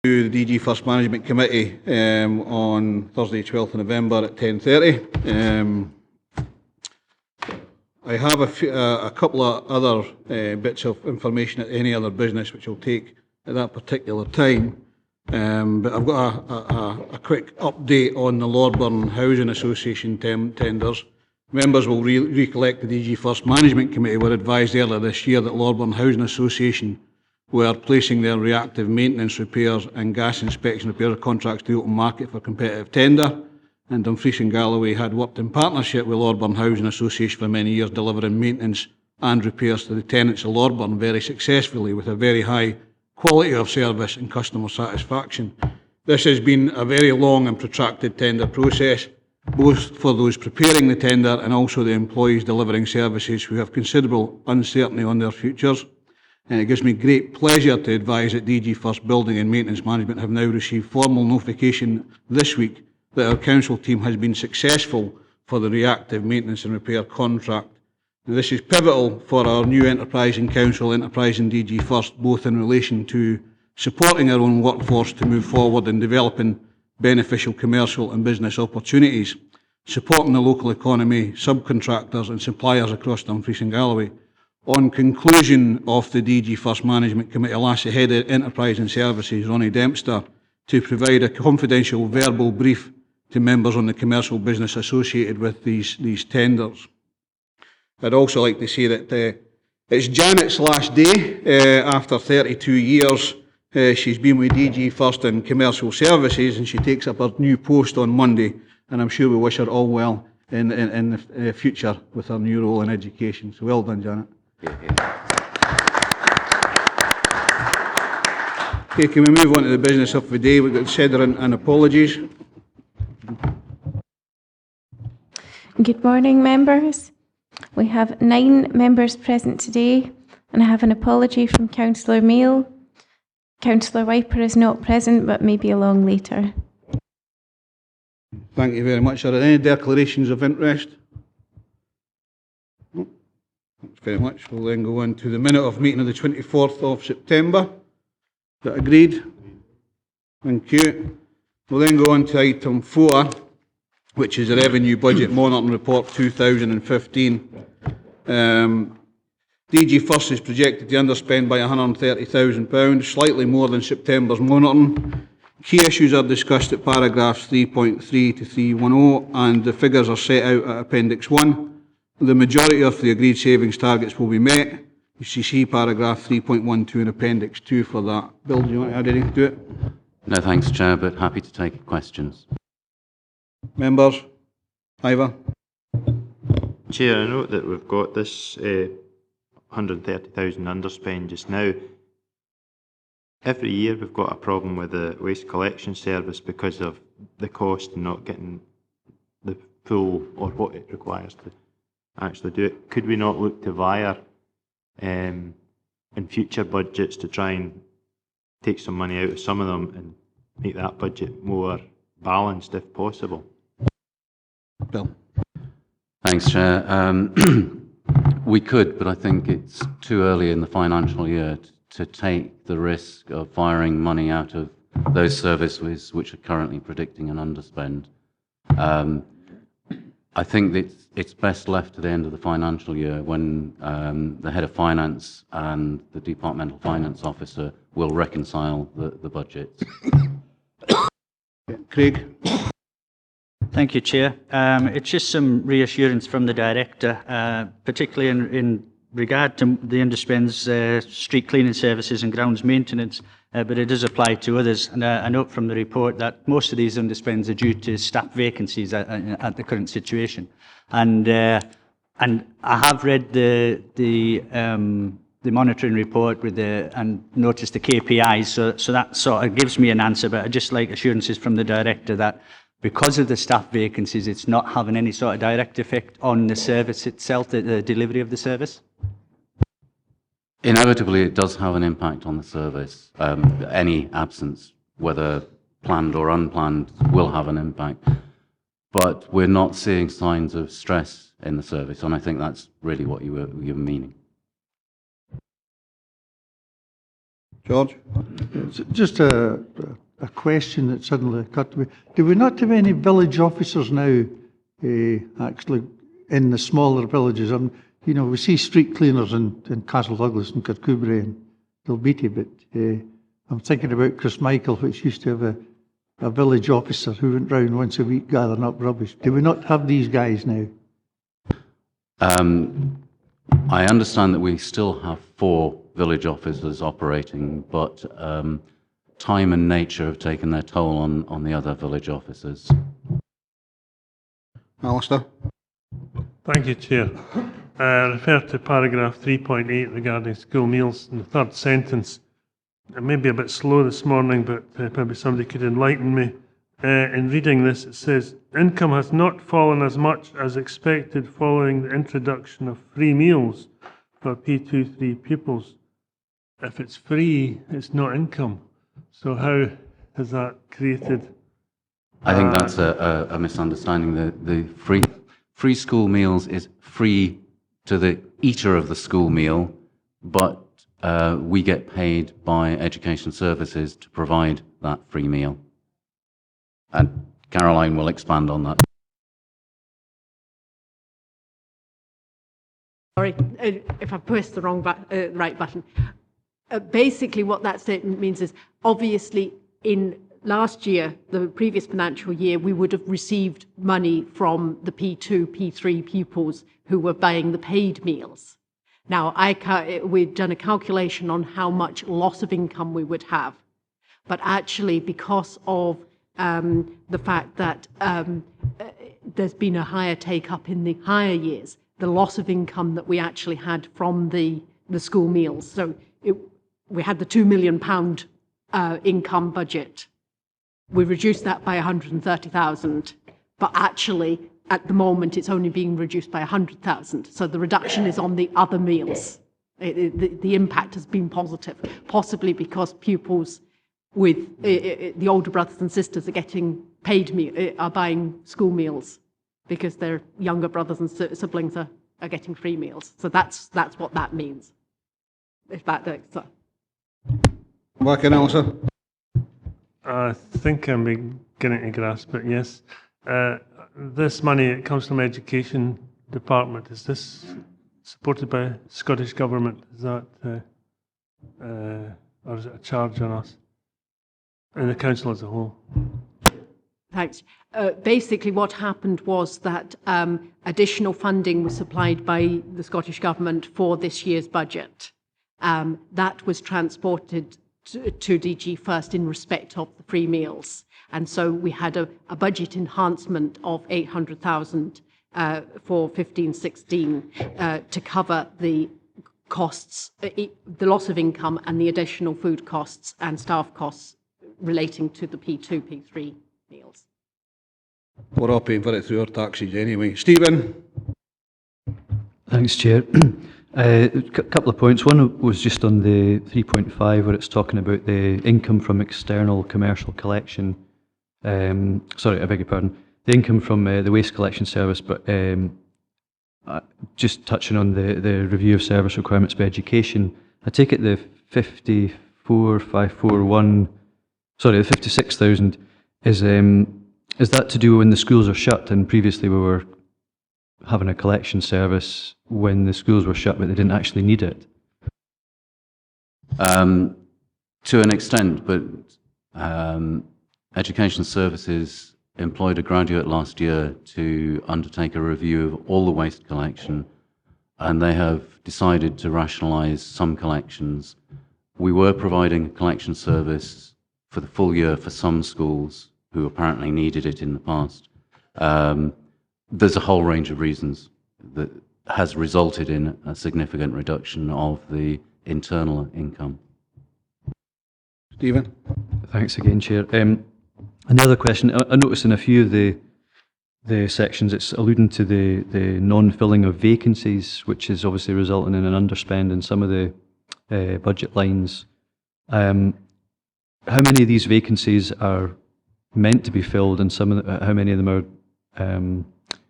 to the DGFirst Management Committee on Thursday 12th of November at 10:30. I have a couple of other bits of information at any other business which I'll take at that particular time. But I've got a quick update on the Lordburn Housing Association tenders. Members will recollect the DGFirst Management Committee were advised earlier this year that Lordburn Housing Association were placing their reactive maintenance repairs and gas inspection repair contracts to the open market for competitive tender. And Dumfries and Galloway had worked in partnership with Lordburn Housing Association for many years, delivering maintenance and repairs to the tenants of Lordburn very successfully with a very high quality of service and customer satisfaction. This has been a very long and protracted tender process, both for those preparing the tender and also the employees delivering services who have considerable uncertainty on their futures. And it gives me great pleasure to advise that DGFirst Building and Maintenance Management have now received formal notification this week that our council team has been successful for the reactive maintenance and repair contract. Now, this is pivotal for our new enterprising council, enterprising DGFirst, both in relation to supporting our own workforce to move forward in developing beneficial commercial and business opportunities, supporting the local economy, subcontractors and suppliers across Dumfries and Galloway. On conclusion of the DGFirst Management Committee, I'll ask the Head of Enterprise and Services, Ronnie Dempster, to provide a confidential verbal brief to members on the commercial business associated with these tenders. I'd also like to say that it's Janet's last day after 32 years. She's been with DGFirst in commercial services and she takes up her new post on Monday, and I'm sure we wish her all well in the future with her new role in education. So well done, Janet. Okay, can we move on to the business of the day? We've got Sederunt and apologies. Good morning, members. We have 9 members present today, and I have an apology from Councillor Mail. Councillor Wiper is not present, but may be along later. Thank you very much. Are there any declarations of interest? No. Thanks very much. We'll then go on to the minute of meeting of the 24th of September. Is that agreed? Thank you. We'll then go on to item 4, which is the Revenue Budget Monitoring Report 2015. DGFirst is projected to underspend by £130,000, slightly more than September's monitoring. Key issues are discussed at paragraphs 3.3 to 310, and the figures are set out at Appendix 1. The majority of the agreed savings targets will be met. You see paragraph 3.12 in Appendix 2 for that. Bill, do you want to add anything to it? No, thanks, Chair, but happy to take questions. Members? Ivor? Chair, I note that we've got this 130,000 underspend just now. Every year we've got a problem with the waste collection service because of the cost and not getting the full or what it requires to actually do it. Could we not look to VIA in future budgets to try and take some money out of some of them and make that budget more balanced if possible? Bill? Thanks, Chair. We could, but I think it's too early in the financial year to take the risk of firing money out of those services which are currently predicting an underspend. I think that it's best left to the end of the financial year when the Head of Finance and the Departmental Finance Officer will reconcile the budget. Craig? Thank you, Chair. It's just some reassurance from the Director, particularly in regard to the underspends, street cleaning services and grounds maintenance, but it does apply to others. And I note from the report that most of these underspends are due to staff vacancies at the current situation. And I have read the monitoring report with and noticed the KPIs, so that sort of gives me an answer. But I'd just like assurances from the Director that because of the staff vacancies, it's not having any sort of direct effect on the service itself, the delivery of the service? Inevitably, it does have an impact on the service. Any absence, whether planned or unplanned, will have an impact. But we're not seeing signs of stress in the service, and I think that's really what you were meaning. George? Just a a question that suddenly occurred to me. Do we not have any village officers now, actually, in the smaller villages? You know, we see street cleaners in Castle Douglas and Kirkcudbright and Dalbeattie, but I'm thinking about Christmichael, which used to have a village officer who went round once a week gathering up rubbish. Do we not have these guys now? I understand that we still have 4 village officers operating, but time and nature have taken their toll on the other village officers. Alistair? Thank you, Chair. Refer to paragraph 3.8 regarding school meals in the third sentence. It may be a bit slow this morning, but maybe somebody could enlighten me. In reading this, it says, income has not fallen as much as expected following the introduction of free meals for P23 pupils. If it's free, it's not income. So how has that created? I think that's a misunderstanding. The free school meals is free to the eater of the school meal, but we get paid by Education Services to provide that free meal. And Caroline will expand on that. Sorry, if I pressed the wrong right button. Basically, what that statement means is, obviously, in last year, the previous financial year, we would have received money from the P2, P3 pupils who were buying the paid meals. Now, we've done a calculation on how much loss of income we would have. But actually, because of the fact that there's been a higher take-up in the higher years, the loss of income that we actually had from the school meals. So we had the £2 million income budget. We reduced that by 130,000, but actually, at the moment, it's only being reduced by 100,000. So the reduction is on the other meals. The impact has been positive, possibly because pupils with the older brothers and sisters are getting paid are buying school meals because their younger brothers and siblings are getting free meals. So that's what that means. If that Working, Alistair? I think I'm beginning to grasp it, yes. This money, it comes from Education Department. Is this supported by Scottish Government? Is that, or is it a charge on us? And the Council as a whole? Thanks. Basically, what happened was that additional funding was supplied by the Scottish Government for this year's budget. That was transported to DGFirst in respect of the free meals. And so we had a budget enhancement of 800,000 for 15-16 to cover the costs, the loss of income and the additional food costs and staff costs relating to the P2, P3 meals. We're all paying for it through our taxes anyway. Stephen? Thanks, Chair. A couple of points. One was just on the 3.5 where it's talking about the income from external commercial collection. Sorry, I beg your pardon. The income from the waste collection service, but just touching on the review of service requirements by education. I take it the 54,541, sorry, the 56,000 is that to do when the schools are shut? And previously we were having a collection service when the schools were shut, but they didn't actually need it. To an extent, but Education Services employed a graduate last year to undertake a review of all the waste collection, and they have decided to rationalise some collections. We were providing a collection service for the full year for some schools who apparently needed it in the past. There's a whole range of reasons that has resulted in a significant reduction of the internal income. Stephen? Thanks again, Chair. Another question. I noticed in a few of the sections it's alluding to the non-filling of vacancies, which is obviously resulting in an underspend in some of the budget lines. How many of these vacancies are meant to be filled, and how many of them are?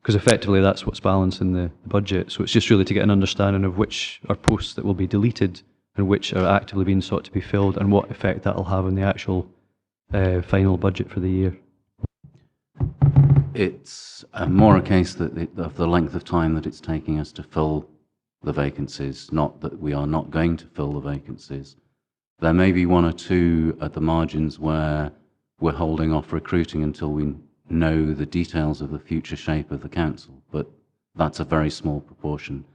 Because effectively that's what's balancing the budget. So it's just really to get an understanding of which are posts that will be deleted and which are actively being sought to be filled, and what effect that will have on the actual final budget for the year? It's more a case of the length of time that it's taking us to fill the vacancies, not that we are not going to fill the vacancies. There may be one or two at the margins where we're holding off recruiting until we know the details of the future shape of the council, but that's a very small proportion.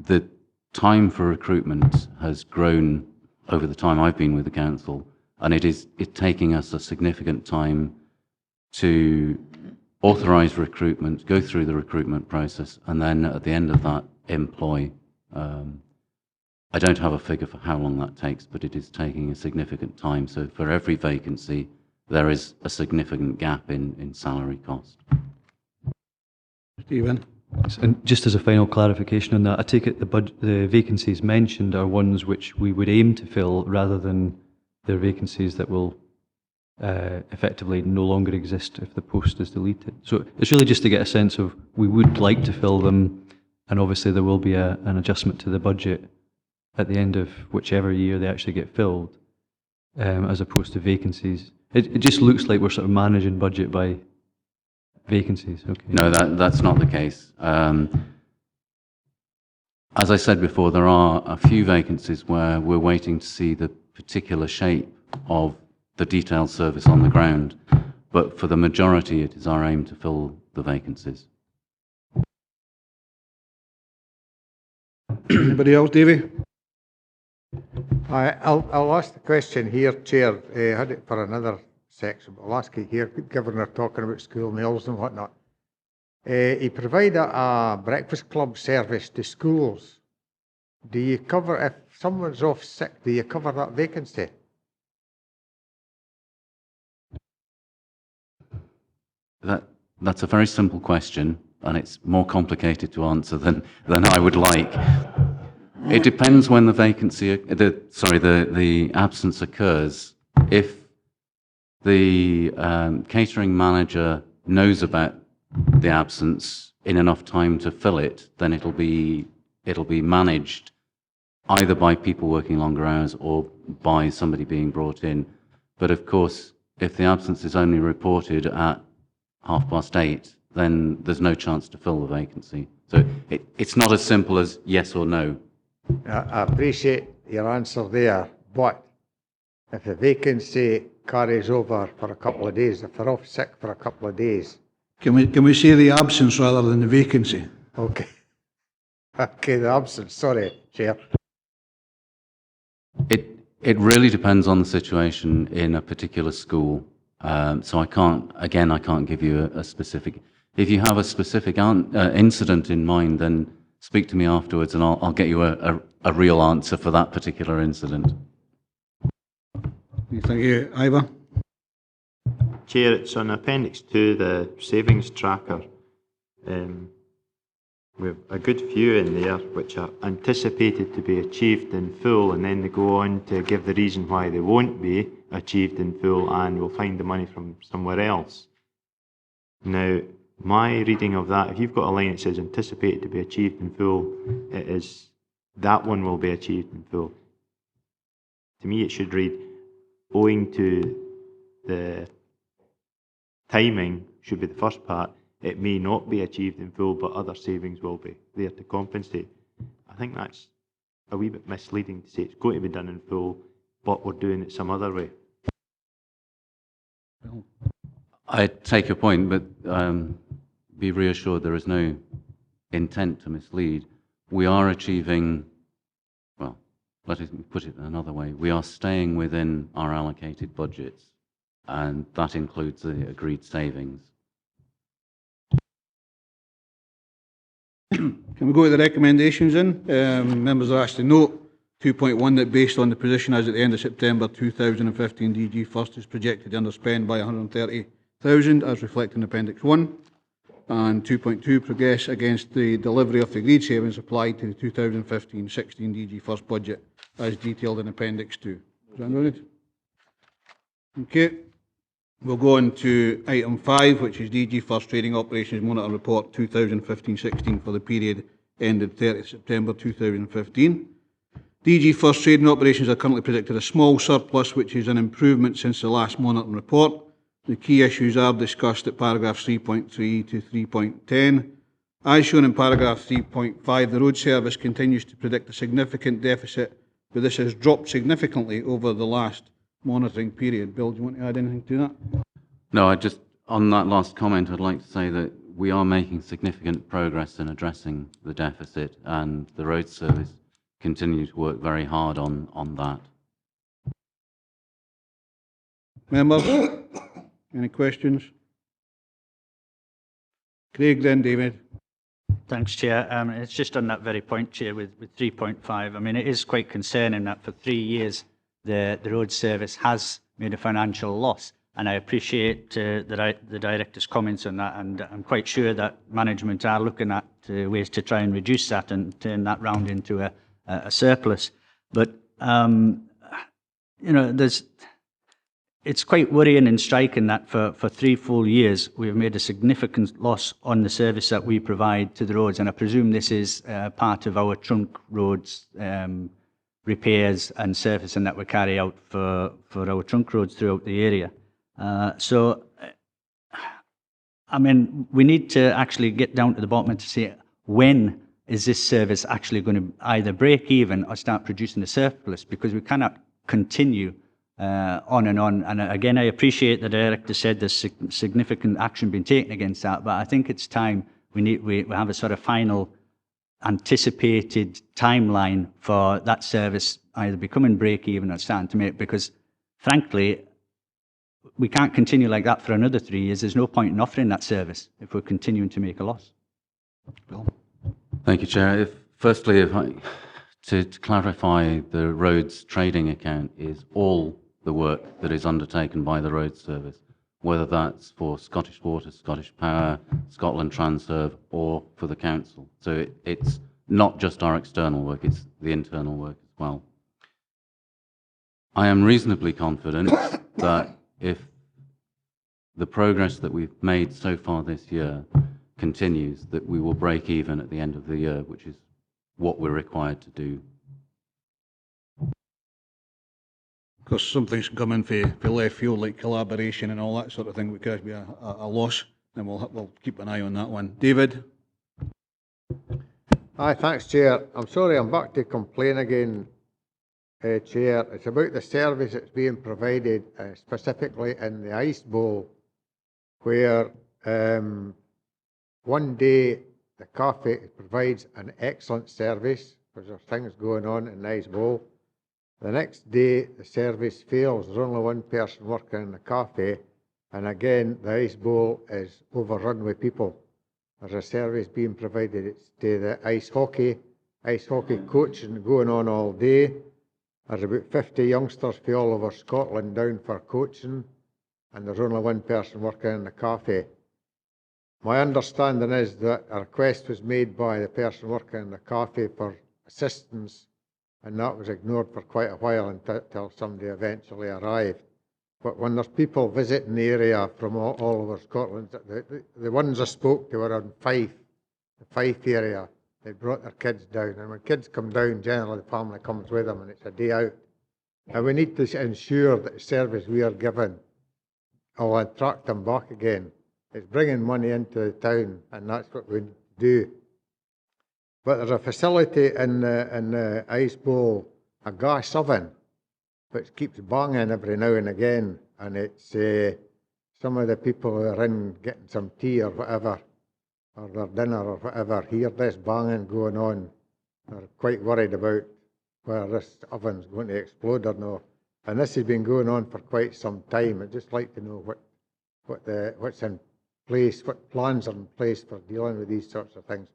The time for recruitment has grown over the time I've been with the council, and it's taking us a significant time to authorise recruitment, go through the recruitment process, and then at the end of that, employ. I don't have a figure for how long that takes, but it is taking a significant time. So for every vacancy, there is a significant gap in salary cost. Stephen? And just as a final clarification on that, I take it the vacancies mentioned are ones which we would aim to fill rather than they're vacancies that will effectively no longer exist if the post is deleted. So it's really just to get a sense of we would like to fill them, and obviously there will be an adjustment to the budget at the end of whichever year they actually get filled, as opposed to vacancies. It just looks like we're sort of managing budget by vacancies. Okay. No, that's not the case. As I said before, there are a few vacancies where we're waiting to see the particular shape of the detailed service on the ground, but for the majority it is our aim to fill the vacancies. Anybody else, Davy? I'll ask the question here, Chair. I had it for another section, but I'll ask it here, given they're talking about school meals and whatnot. You provide a breakfast club service to schools. Do you cover, if someone's off sick, do you cover that vacancy? That's a very simple question, and it's more complicated to answer than I would like. It depends when the vacancy, the absence occurs. If the catering manager knows about the absence in enough time to fill it, then it'll be managed either by people working longer hours or by somebody being brought in. But of course, if the absence is only reported at 8:30, then there's no chance to fill the vacancy. So it's not as simple as yes or no. I appreciate your answer there, but if the vacancy carries over for a couple of days, if they're off sick for a couple of days. Can we say the absence rather than the vacancy? Okay. Okay, the absence, sorry, Chair. It really depends on the situation in a particular school. So I can't give you a specific. If you have a specific incident in mind, then speak to me afterwards, and I'll get you a real answer for that particular incident. Thank you, Ivor. Chair, it's on Appendix 2, the savings tracker. We have a good few in there which are anticipated to be achieved in full, and then they go on to give the reason why they won't be achieved in full, and we'll find the money from somewhere else. Now, my reading of that, if you've got a line that says anticipated to be achieved in full, it is that one will be achieved in full. To me, it should read, owing to the timing, should be the first part, it may not be achieved in full, but other savings will be there to compensate. I think that's a wee bit misleading to say it's going to be done in full, but we're doing it some other way. I take your point, but be reassured there is no intent to mislead. We are achieving, well, let me put it another way, we are staying within our allocated budgets, and that includes the agreed savings. Can we go to the recommendations then? Members are asked to note 2.1 that based on the position as at the end of September 2015, DGFirst is projected to underspend by 130,000 as reflected in Appendix 1. And 2.2 progress against the delivery of the agreed savings applied to the 2015-16 DGFirst budget as detailed in Appendix 2. Is that right? Okay. We'll go on to item 5, which is DGFirst Trading Operations Monitor Report 2015-16 for the period ended 30th September 2015. DGFirst trading operations are currently predicted a small surplus, which is an improvement since the last monitoring report. The key issues are discussed at paragraphs 3.3 to 3.10. As shown in paragraph 3.5, the road service continues to predict a significant deficit, but this has dropped significantly over the last monitoring period. Bill, do you want to add anything to that? No, on that last comment, I'd like to say that we are making significant progress in addressing the deficit, and the road service continue to work very hard on that. Members, any questions? Craig, then David. Thanks, Chair. It's just on that very point, Chair, with 3.5. I mean, it is quite concerning that for 3 years the road service has made a financial loss, and I appreciate the Director's comments on that, and I'm quite sure that management are looking at ways to try and reduce that and turn that round into a surplus. But, you know, it's quite worrying and striking that for 3 full years we've made a significant loss on the service that we provide to the roads, and I presume this is part of our trunk roads repairs and servicing that we carry out for our trunk roads throughout the area. So, I mean, we need to actually get down to the bottom and to say, when is this service actually going to either break even or start producing a surplus? Because we cannot continue on and on. And again, I appreciate the Director said there's significant action being taken against that, but I think it's time we have a sort of final anticipated timeline for that service either becoming break even or starting to make, because frankly, we can't continue like that for another 3 years. There's no point in offering that service if we're continuing to make a loss. Bill. Thank you, Chair. Firstly, to clarify, the roads trading account is all the work that is undertaken by the road service, whether that's for Scottish Water, Scottish Power, Scotland Transerve, or for the council. So it's not just our external work, it's the internal work as well. I am reasonably confident that if the progress that we've made so far this year continues, that we will break even at the end of the year, which is what we're required to do. Because some things can come in for left field, like collaboration and all that sort of thing, which could be a loss, and we'll keep an eye on that one. David? Aye, thanks, Chair. I'm sorry, I'm back to complain again, Chair. It's about the service that's being provided, specifically in the Ice Bowl, where one day the cafe provides an excellent service because there's things going on in the Ice Bowl. The next day the service fails. There's only one person working in the cafe, and again the Ice Bowl is overrun with people. There's a service being provided. It's to the ice hockey coaching going on all day. There's about 50 youngsters from all over Scotland down for coaching, and there's only one person working in the cafe. My understanding is that a request was made by the person working in the cafe for assistance, and that was ignored for quite a while until somebody eventually arrived. But when there's people visiting the area from all over Scotland, the ones I spoke to were in Fife, the Fife area. They brought their kids down, and when kids come down, generally the family comes with them, and it's a day out. And we need to ensure that the service we are given will attract them back again. It's bringing money into the town, and that's what we do. But there's a facility in the Ice Bowl, a gas oven, which keeps banging every now and again, and it's some of the people who are in getting some tea or whatever, or their dinner or whatever, hear this banging going on. They're quite worried about whether this oven's going to explode or not. And this has been going on for quite some time. I'd just like to know what's in place, what plans are in place for dealing with these sorts of things.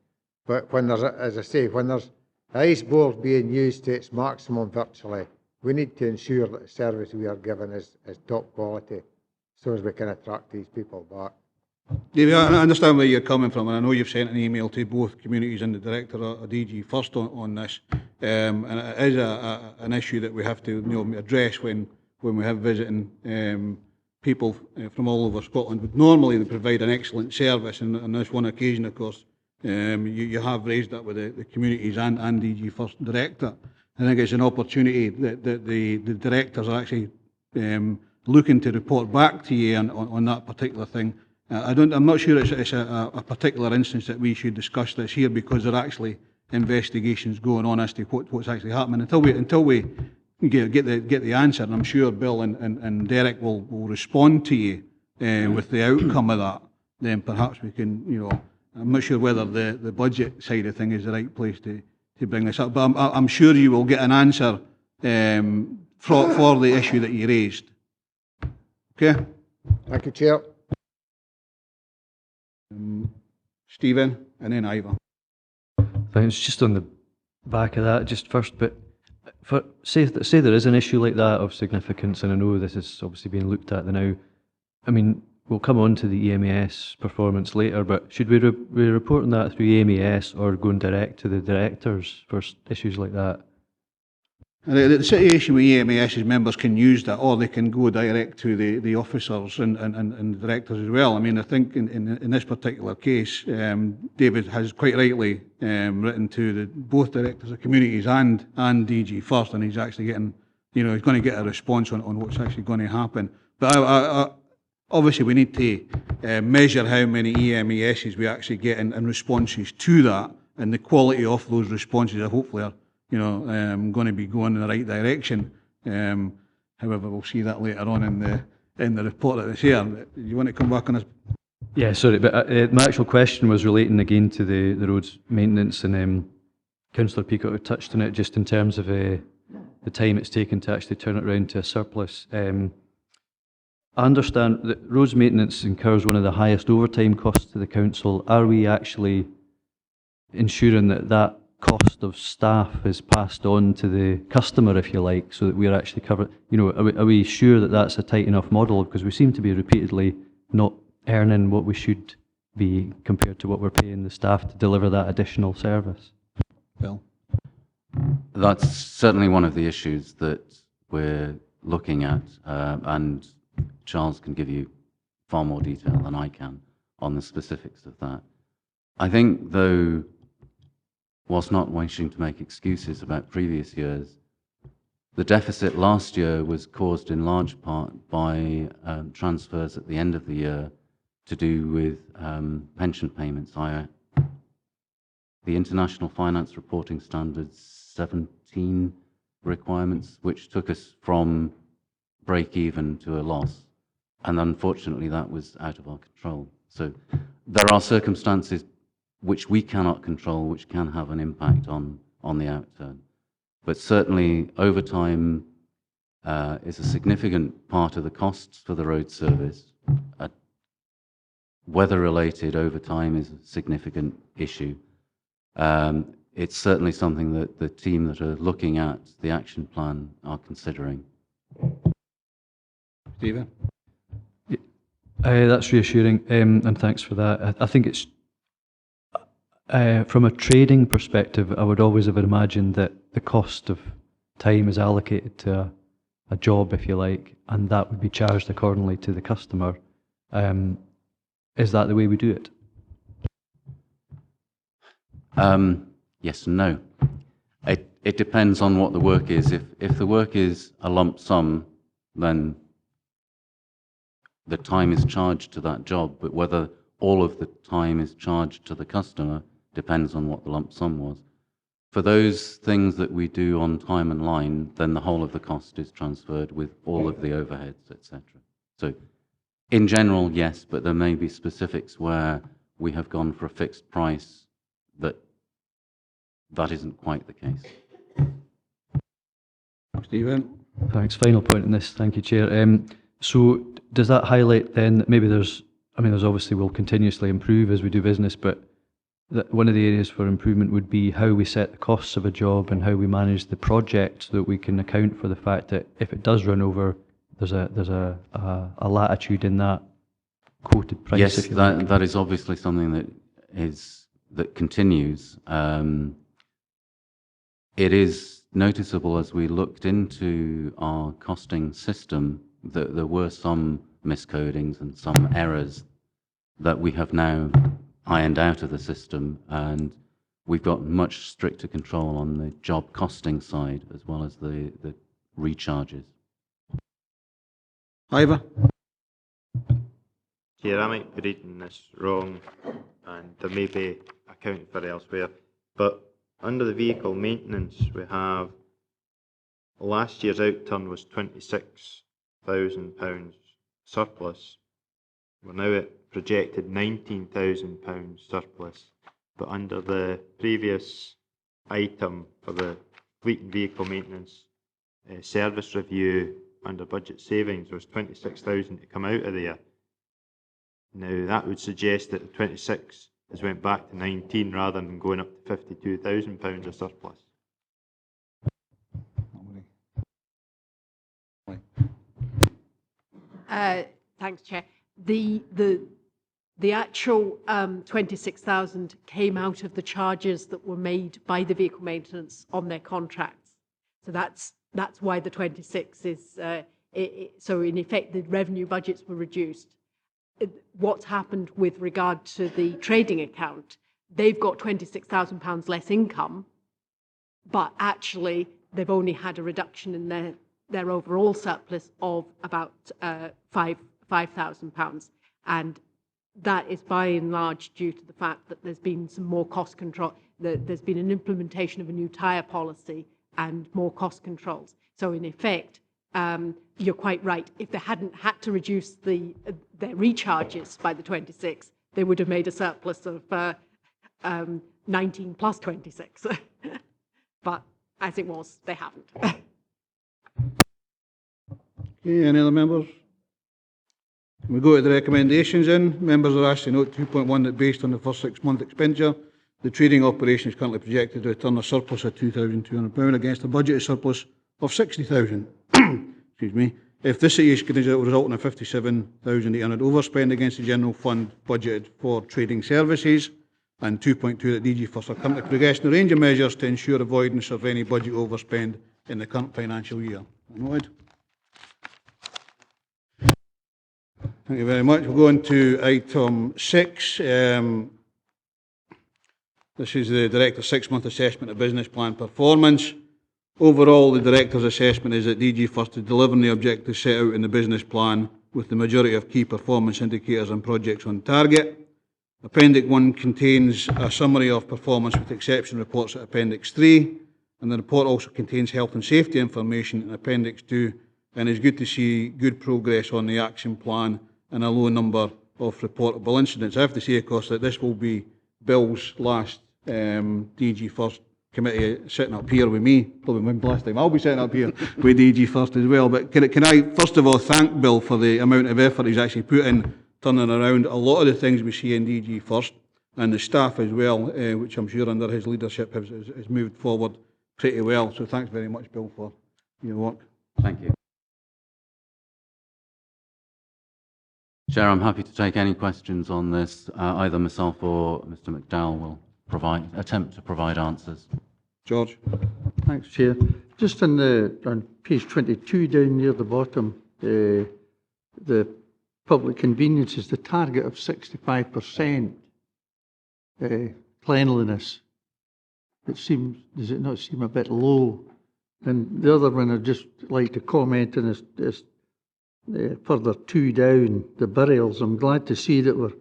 But when there's, as I say, when there's the Ice Bowl being used to its maximum virtually, we need to ensure that the service we are given is top quality, so as we can attract these people back. David, I understand where you're coming from, and I know you've sent an email to both communities and the Director of DGFirst on this, and it is an issue that we have to address when we have visiting people from all over Scotland. Normally they provide an excellent service, and on this one occasion, of course, you have raised that with the communities and DGFirst Director. I think it's an opportunity that the directors are actually looking to report back to you on that particular thing. I'm not sure it's a particular instance that we should discuss this here, because there are actually investigations going on as to what's actually happening. Until we get the answer, and I'm sure Bill and Derek will respond to you with the outcome of that, then perhaps we can, I'm not sure whether the budget side of thing is the right place to bring this up, but I'm sure you will get an answer for the issue that you raised. Okay? Thank you, Chair. Stephen, and then Ivor. Thanks. Just on the back of that, just first, but say there is an issue like that of significance, and I know this is obviously being looked at now. I mean, we'll come on to the EMES performance later, but should we be reporting that through EMES or going direct to the directors for issues like that? The situation with EMES is members can use that, or they can go direct to the officers and directors as well. I mean, I think in this particular case, David has quite rightly written to both directors of communities and DGFirst, and he's actually getting, he's going to get a response on what's actually going to happen. But obviously, we need to measure how many EMESs we actually get and responses to that, and the quality of those responses are hopefully going to be going in the right direction. However, we'll see that later on in the report that is here. You want to come back on this? Yeah, sorry, but my actual question was relating again to the roads maintenance, and Councillor Peacock touched on it just in terms of the time it's taken to actually turn it around to a surplus. I understand that roads maintenance incurs one of the highest overtime costs to the council. Are we actually ensuring that cost of staff is passed on to the customer, if you like, so that we're actually covered? Are we sure that that's a tight enough model? Because we seem to be repeatedly not earning what we should be compared to what we're paying the staff to deliver that additional service. Bill? That's certainly one of the issues that we're looking at, and Charles can give you far more detail than I can on the specifics of that. I think, though, whilst not wishing to make excuses about previous years, the deficit last year was caused in large part by transfers at the end of the year to do with pension payments, the International Finance Reporting Standards 17 requirements, which took us from break-even to a loss. And unfortunately, that was out of our control. So there are circumstances which we cannot control, which can have an impact on the outturn. But certainly, overtime is a significant part of the costs for the road service. Weather-related overtime is a significant issue. It's certainly something that the team that are looking at the action plan are considering. Stephen? That's reassuring, and thanks for that. I think it's from a trading perspective, I would always have imagined that the cost of time is allocated to a job, if you like, and that would be charged accordingly to the customer. Is that the way we do it? Yes and no. It depends on what the work is. If the work is a lump sum, then the time is charged to that job, but whether all of the time is charged to the customer depends on what the lump sum was. For those things that we do on time and line, then the whole of the cost is transferred with all of the overheads, etc. So in general, yes, but there may be specifics where we have gone for a fixed price that isn't quite the case. Stephen? Thanks. Final point on this. Thank you, Chair. So does that highlight then that maybe there's obviously we'll continuously improve as we do business, but that one of the areas for improvement would be how we set the costs of a job and how we manage the project so that we can account for the fact that if it does run over, there's a latitude in that quoted price. Yes, if you like. that is obviously something that continues. It is noticeable as we looked into our costing system that there were some miscodings and some errors that we have now ironed out of the system, and we've got much stricter control on the job costing side as well as the recharges. Ivor? Chair, I might be reading this wrong, and there may be accounting for elsewhere, but under the vehicle maintenance, we have last year's outturn was £26,000 surplus. We're now at projected £19,000 surplus, but under the previous item for the fleet and vehicle maintenance service review under budget savings, there was 26,000 to come out of there. Now that would suggest that the 26 has went back to 19 rather than going up to £52,000 of surplus. Thanks, Chair. The actual 26,000 came out of the charges that were made by the vehicle maintenance on their contracts. So that's why the 26 is. So in effect, the revenue budgets were reduced. What's happened with regard to the trading account? They've got £26,000 less income, but actually they've only had a reduction in their overall surplus of about £5,000, and that is by and large due to the fact that there's been some more cost control. There's been an implementation of a new tyre policy and more cost controls. So in effect, you're quite right. If they hadn't had to reduce their recharges by the 26, they would have made a surplus of 19 plus 26. But as it was, they haven't. Okay, any other members? We go to the recommendations in. Members are asked to note 2.1 that based on the first 6-month expenditure, the trading operation is currently projected to return a surplus of £2,200 against a budgeted surplus of £60,000. Excuse me. If this situation could result in a £57,800 overspend against the general fund budgeted for trading services, and 2.2 that DGFirst are currently progressing a range of measures to ensure avoidance of any budget overspend in the current financial year. Noted. Thank you very much. We'll go on to item 6. This is the Director's 6-month assessment of business plan performance. Overall, the Director's assessment is that DGFirst is delivering the objectives set out in the business plan, with the majority of key performance indicators and projects on target. Appendix 1 contains a summary of performance with exception reports at Appendix 3, and the report also contains health and safety information in Appendix 2, and it's good to see good progress on the action plan and a low number of reportable incidents. I have to say, of course, that this will be Bill's last DGFirst committee sitting up here with me. Probably the last time I'll be sitting up here with DGFirst as well. But can I first of all thank Bill for the amount of effort he's actually put in turning around a lot of the things we see in DGFirst, and the staff as well, which I'm sure under his leadership has moved forward pretty well. So thanks very much, Bill, for your work. Thank you. Chair, I'm happy to take any questions on this. Either myself or Mr McDowell will attempt to provide answers. George. Thanks, Chair. Just on page 22 down near the bottom, the public conveniences, the target of 65% cleanliness. Does it not seem a bit low? And the other one I'd just like to comment on is further 2 down, the burials. I'm glad to see that we're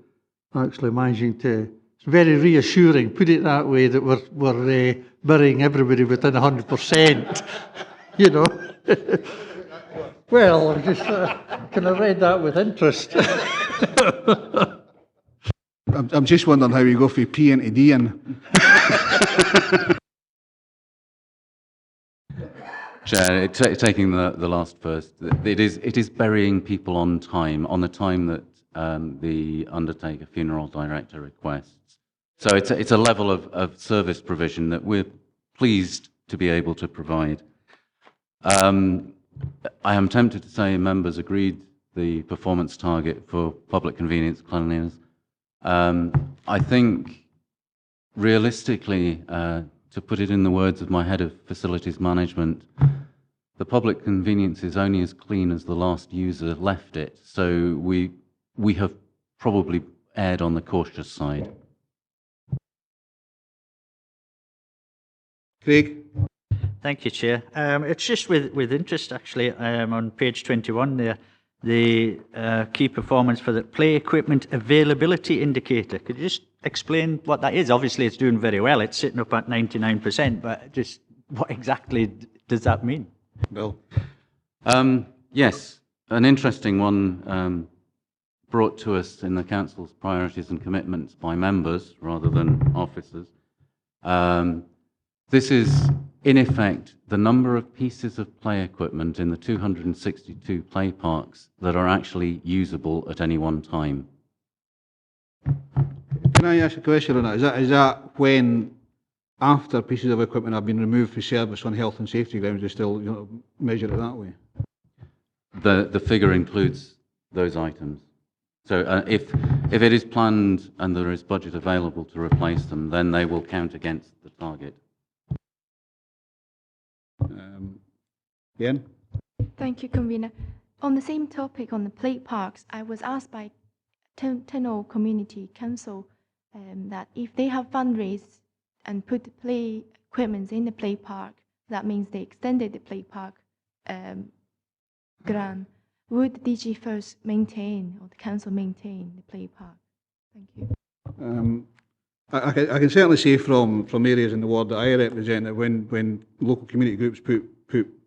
actually managing to. It's very reassuring, put it that way, that we're burying everybody within 100%. You know. Well, I'm just kind of read that with interest. I'm just wondering how you go from P into D in. Chair, taking the last first, it is burying people on time, on the time that the undertaker funeral director requests. So it's a level of service provision that we're pleased to be able to provide. I am tempted to say members agreed the performance target for public convenience cleanliness. I think realistically, to put it in the words of my head of facilities management, the public convenience is only as clean as the last user left it. So we have probably erred on the cautious side. Craig? Thank you, Chair. It's just with interest, actually, on page 21 there, the key performance for the play equipment availability indicator. Could you just explain what that is? Obviously, it's doing very well. It's sitting up at 99%, but just what exactly does that mean? Bill? Yes, an interesting one brought to us in the Council's priorities and commitments by members rather than officers. This is, in effect, the number of pieces of play equipment in the 262 play parks that are actually usable at any one time. Can I ask a question on that? Is that when, after pieces of equipment have been removed for service on health and safety grounds, they still measure it that way? The figure includes those items. So if it is planned and there is budget available to replace them, then they will count against the target. Ian? Thank you, Convener. On the same topic, on the play parks, I was asked by Tunnel Community Council that if they have fundraised and put the play equipment in the play park, that means they extended the play park grant. Would DGFirst maintain, or the council maintain, the play park? Thank you. I can certainly say from areas in the ward that I represent that when local community groups put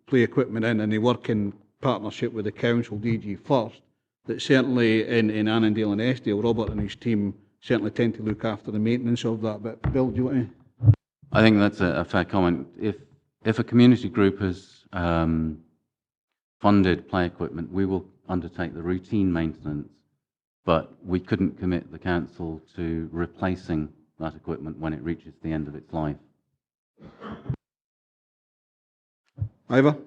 play equipment in and they work in partnership with the council, DGFirst, that certainly in Annandale and Eskdale, Robert and his team certainly tend to look after the maintenance of that. But Bill, do you want to? I think that's a fair comment. If a community group has funded play equipment, we will undertake the routine maintenance, but we couldn't commit the council to replacing that equipment when it reaches the end of its life. Ivor?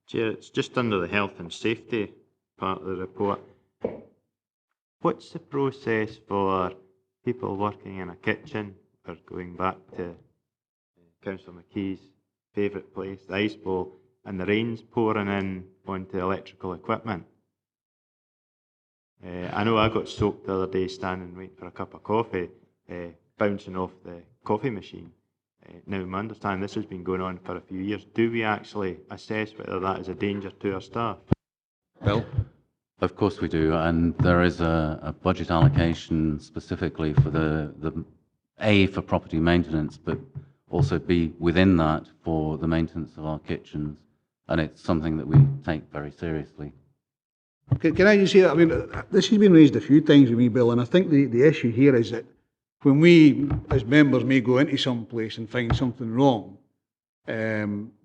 Chair, it's just under the health and safety part of the report. What's the process for people working in a kitchen, or going back to Councillor McKee's favourite place, the ice bowl, and the rain's pouring in onto electrical equipment? I know I got soaked the other day standing waiting for a cup of coffee, bouncing off the coffee machine. Now, my understanding, this has been going on for a few years. Do we actually assess whether that is a danger to our staff? Bill? Of course we do, and there is a budget allocation specifically for the A, for property maintenance, but also B, within that, for the maintenance of our kitchens, and it's something that we take very seriously. Can I just say, I mean, this has been raised a few times with me, Bill, and I think the issue here is that when we, as members, may go into some place and find something wrong,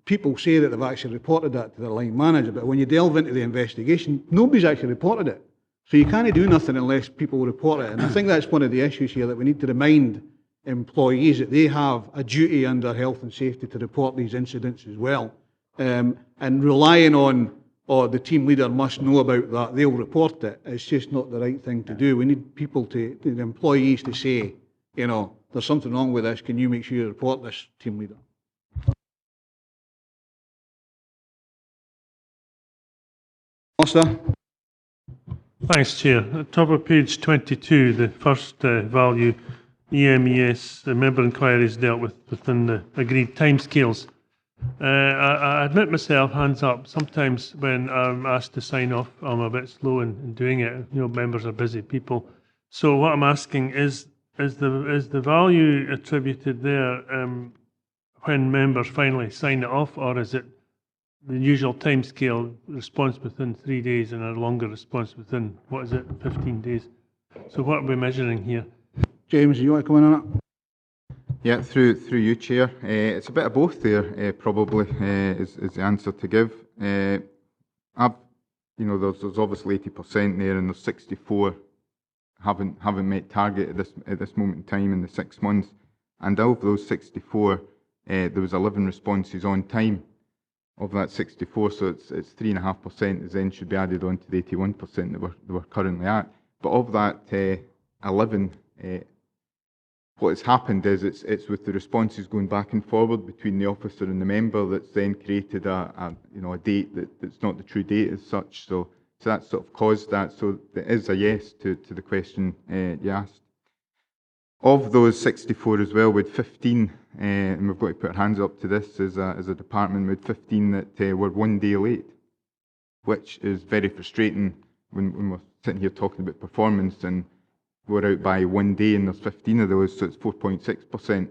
people say that they've actually reported that to their line manager, but when you delve into the investigation, nobody's actually reported it. So you can't do nothing unless people report it. And I think that's one of the issues here, that we need to remind employees that they have a duty under health and safety to report these incidents as well. And relying on, the team leader must know about that, they'll report it, it's just not the right thing to do. We need people the employees to say, there's something wrong with this, can you make sure you report this, team leader? Alistair? Thanks, Chair. At the top of page 22, the first value, EMES, the member inquiries dealt with within the agreed timescales. I admit myself, hands up, sometimes when I'm asked to sign off, I'm a bit slow in doing it. Members are busy people. So what I'm asking is the value attributed there when members finally sign it off, or is it the usual timescale, response within 3 days and a longer response within, 15 days? So what are we measuring here? James, do you want to come in on that? Yeah, through you, Chair. It's a bit of both there, probably, is the answer to give. There's obviously 80% there, and there's 64 haven't met target at this moment in time in the 6 months. And of those 64, there was 11 responses on time of that 64, so it's 3.5% then should be added on to the 81% that we're currently at. But of that 11, what has happened is it's with the responses going back and forward between the officer and the member that's then created a date that's not the true date as such. So that's sort of caused that. So it is a yes to the question you asked. Of those 64 as well, with 15, and we've got to put our hands up to this as a department, with 15 that were 1 day late, which is very frustrating when we're sitting here talking about performance and we're out by 1 day and there's 15 of those, so it's 4.6%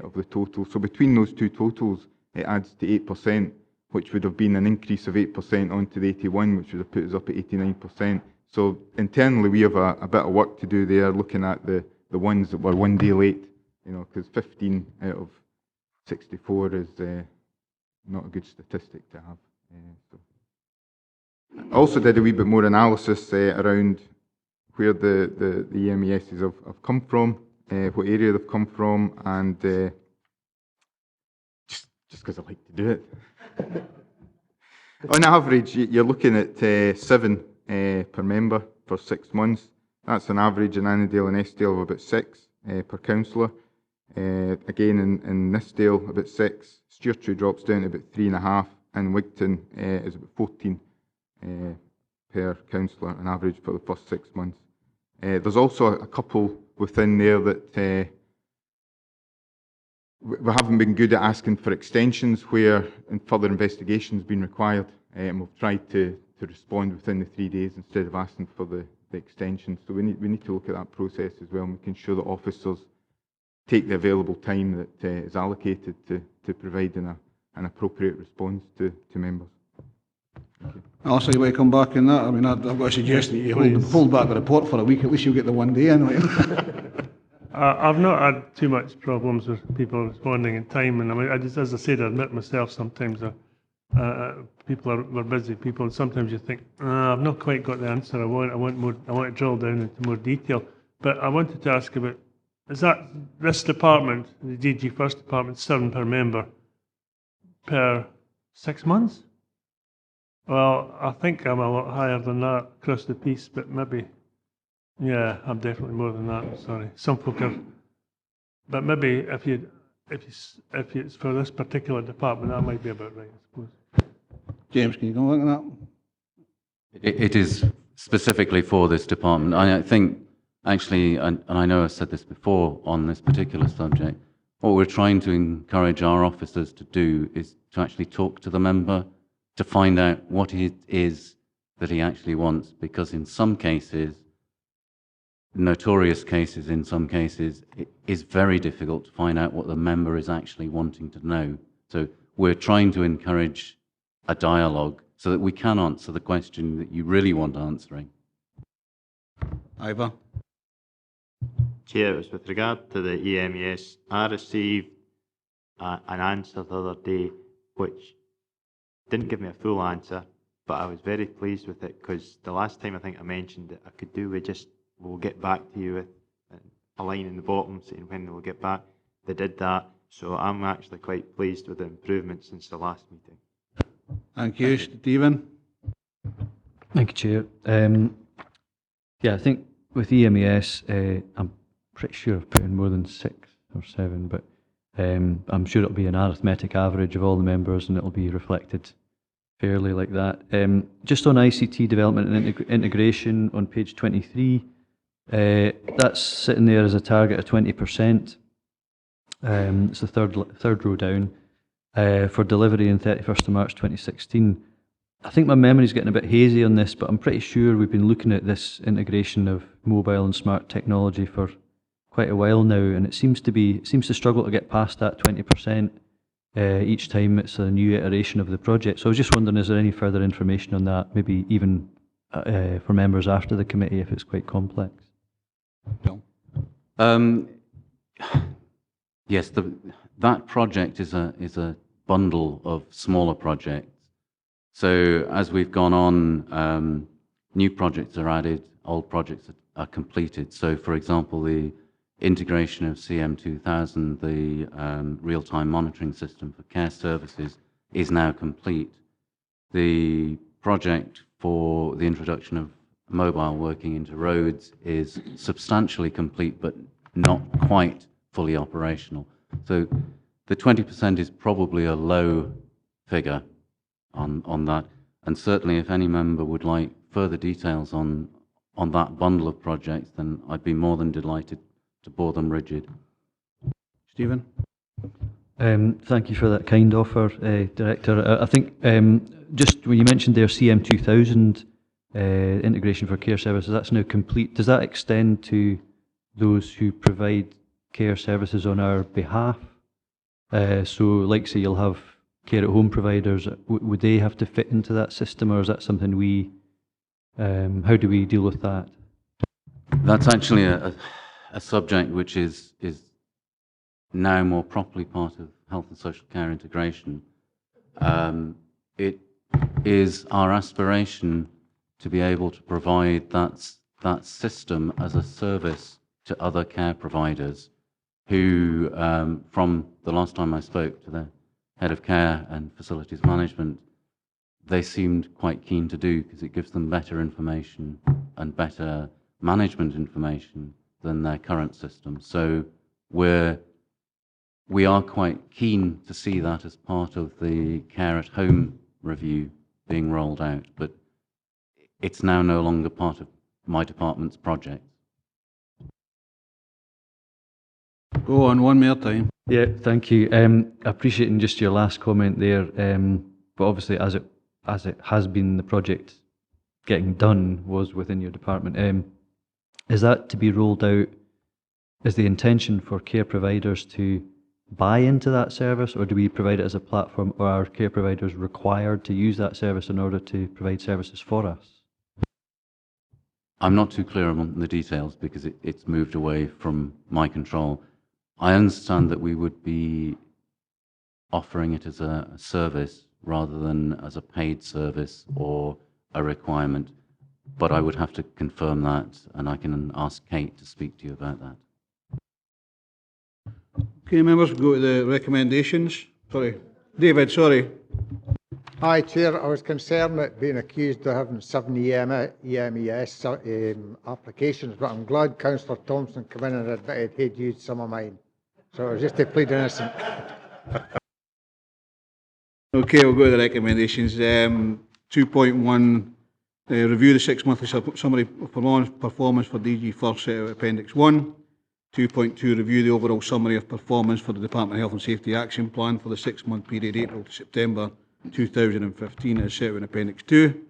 of the total. So between those two totals, it adds to 8%, which would have been an increase of 8% onto the 81, which would have put us up at 89%. So internally, we have a bit of work to do there, looking at the ones that were 1 day late, because 15 out of 64 is not a good statistic to have. So. I also did a wee bit more analysis around where the EMESs have come from, what area they've come from, and just because I like to do it. On average, you're looking at 7 per member for 6 months. That's an average in Annandale and Eskdale of about 6 per councillor. Again, in Nithsdale, about 6. Stewartry drops down to about 3.5, and Wigton is about 14 per councillor, an average for the first 6 months. There's also a couple within there that we haven't been good at asking for extensions where further investigation has been required, and we've tried to respond within the 3 days instead of asking for the extension. So we need to look at that process as well, making sure that officers take the available time that is allocated to provide an appropriate response to members. Also, you want to come back on that? I mean, I've got a suggestion that you hold back the report for a week, at least you'll get the 1 day anyway. I've not had too much problems with people responding in time, and I mean, as I said, I admit myself sometimes people were busy people, and sometimes you think, I've not quite got the answer I want. I want to drill down into more detail. But I wanted to ask about, is that this department, the DGFirst department, 7 per member per 6 months? Well, I think I'm a lot higher than that across the piece, but maybe, yeah, I'm definitely more than that. Sorry, some folk are, but maybe if it's for this particular department, that might be about right, I suppose. James, can you go look at that? It is specifically for this department. I think, actually, and I know I've said this before on this particular subject, what we're trying to encourage our officers to do is to actually talk to the member, to find out what it is that he actually wants, because in some cases, notorious cases in some cases, it is very difficult to find out what the member is actually wanting to know. So we're trying to encourage a dialogue so that we can answer the question that you really want answering. Ivor? Chair, it was with regard to the EMES. I received an answer the other day which didn't give me a full answer, but I was very pleased with it, because the last time I think I mentioned it, I could do with just, we'll get back to you with a line in the bottom saying when they will get back. They did that, so I'm actually quite pleased with the improvement since the last meeting. Thank you. Stephen? Thank you, Chair. Yeah, I think with EMES, I'm pretty sure I've put in more than 6 or 7, but I'm sure it'll be an arithmetic average of all the members and it'll be reflected fairly like that. Just on ICT development and integration on page 23, that's sitting there as a target of 20%. It's the third row down for delivery on 31st of March 2016. I think my memory's getting a bit hazy on this, but I'm pretty sure we've been looking at this integration of mobile and smart technology for quite a while now, and it seems to struggle to get past that 20% each time it's a new iteration of the project. So I was just wondering, is there any further information on that, maybe even for members after the committee if it's quite complex? Bill? Yes, that project is a bundle of smaller projects. So as we've gone on, new projects are added, old projects are completed. So for example, the integration of CM2000, the real-time monitoring system for care services, is now complete. The project for the introduction of mobile working into roads is substantially complete, but not quite fully operational. So the 20% is probably a low figure on that. And certainly if any member would like further details on that bundle of projects, then I'd be more than delighted bore them rigid. Stephen? Thank you for that kind offer, Director. I think just when you mentioned there CM2000 integration for care services, that's now complete. Does that extend to those who provide care services on our behalf? So, like, say, you'll have care at home providers. Would they have to fit into that system, or is that something we? How do we deal with that? That's actually a subject which is now more properly part of health and social care integration. It is our aspiration to be able to provide that system as a service to other care providers who, from the last time I spoke to the head of care and facilities management, they seemed quite keen to do, because it gives them better information and better management information than their current system. So we are quite keen to see that as part of the care at home review being rolled out, but it's now no longer part of my department's project. Go on, one more time. Yeah, thank you. Appreciating just your last comment there, but obviously as it has been, the project getting done was within your department. Is that to be rolled out? Is the intention for care providers to buy into that service, or do we provide it as a platform, or are care providers required to use that service in order to provide services for us? I'm not too clear on the details because it's moved away from my control. I understand that we would be offering it as a service rather than as a paid service or a requirement, but I would have to confirm that, and I can ask Kate to speak to you about that. Okay, members, go to the recommendations. Sorry. David, sorry. Hi, Chair. I was concerned at being accused of having 7 EMES applications, but I'm glad Councillor Thompson came in and admitted he'd used some of mine. So it was just to plead innocent. Okay, we'll go to the recommendations. 2.1, review the 6-monthly summary of performance for DGFirst set out Appendix 1. 2.2, review the overall summary of performance for the Department of Health and Safety Action Plan for the 6-month period April to September 2015 as set out in Appendix 2.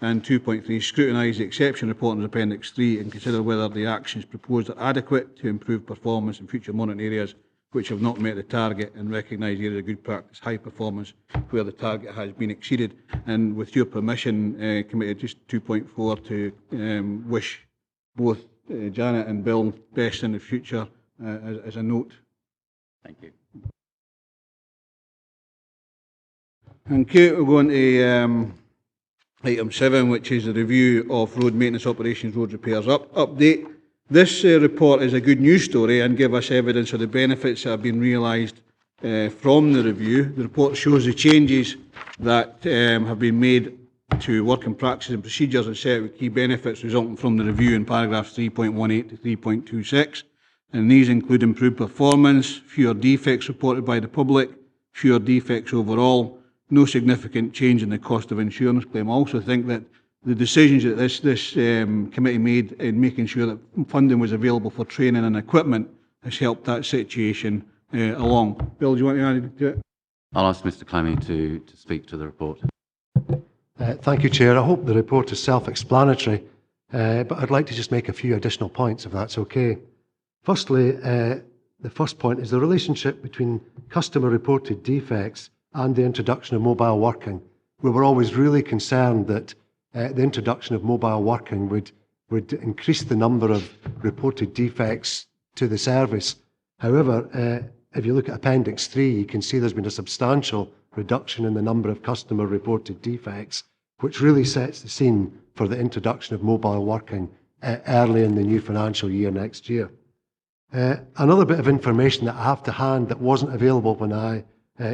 And 2.3, scrutinise the exception report in Appendix 3 and consider whether the actions proposed are adequate to improve performance in future monitoring areas which have not met the target, and recognise areas of good practice, high performance, where the target has been exceeded. And with your permission, Committee, just 2.4 to wish both Janet and Bill best in the future as a note. Thank you. Okay, we'll go on to item 7, which is a review of road maintenance operations, road repairs update. This report is a good news story and gives us evidence of the benefits that have been realised from the review. The report shows the changes that have been made to working practices and procedures and set out key benefits resulting from the review in paragraphs 3.18 to 3.26. And these include improved performance, fewer defects reported by the public, fewer defects overall, no significant change in the cost of insurance claim. I also think that the decisions that this committee made in making sure that funding was available for training and equipment has helped that situation along. Bill, do you want to add anything to it? I'll ask Mr. Clemmy to speak to the report. Thank you, Chair. I hope the report is self-explanatory, but I'd like to just make a few additional points, if that's okay. Firstly, the first point is the relationship between customer-reported defects and the introduction of mobile working. We were always really concerned that the introduction of mobile working would increase the number of reported defects to the service. However, if you look at Appendix 3, you can see there's been a substantial reduction in the number of customer-reported defects, which really sets the scene for the introduction of mobile working early in the new financial year next year. Another bit of information that I have to hand that wasn't available when I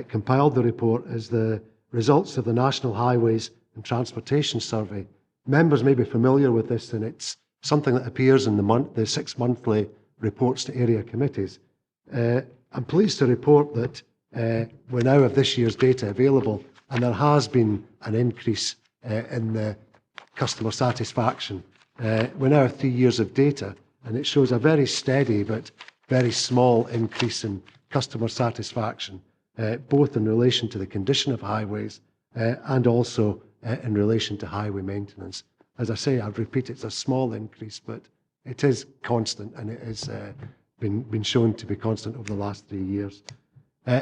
compiled the report is the results of the National Highways and Transportation Survey. Members may be familiar with this, and it's something that appears in the 6 monthly reports to area committees. I'm pleased to report that we now have this year's data available, and there has been an increase in the customer satisfaction. We now have 3 years of data, and it shows a very steady but very small increase in customer satisfaction, both in relation to the condition of highways and also in relation to highway maintenance. As I say, I'd repeat, it's a small increase, but it is constant, and it has been shown to be constant over the last 3 years.